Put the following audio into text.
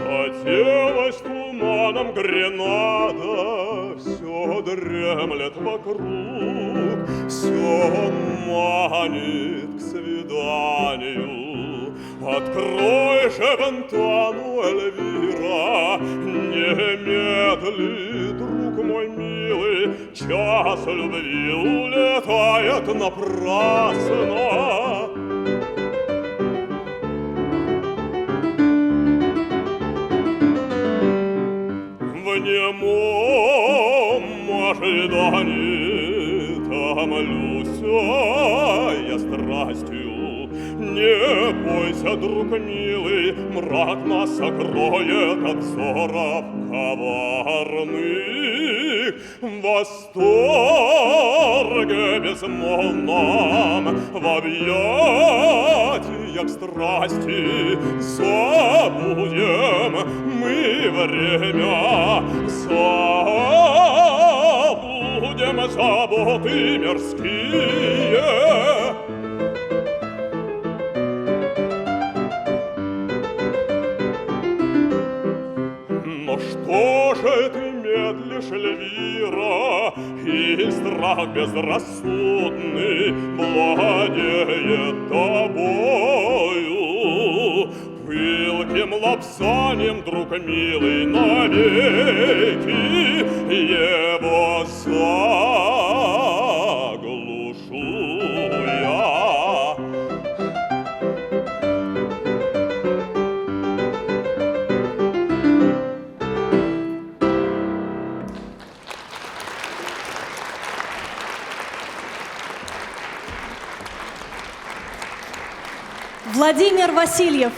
Оделась туманом Гренада, все дремлет вокруг, все манит к свиданию. Открой же вентану, Эльвира, не медли, друг мой милый, час любви улетает напрасно. В немом ожидании томлюся я страстью. Не бойся, друг милый, мрак нас сокроет от взоров коварных. В восторге безмолвном, в объятиях страсти забудем мы время, забудем заботы мирские. Но что же ты медлишь, Эльвира, и страх безрассудный владеет тобою? Пылким лапсанием, друг милый, навеки его заглушу я. Владимир Васильев.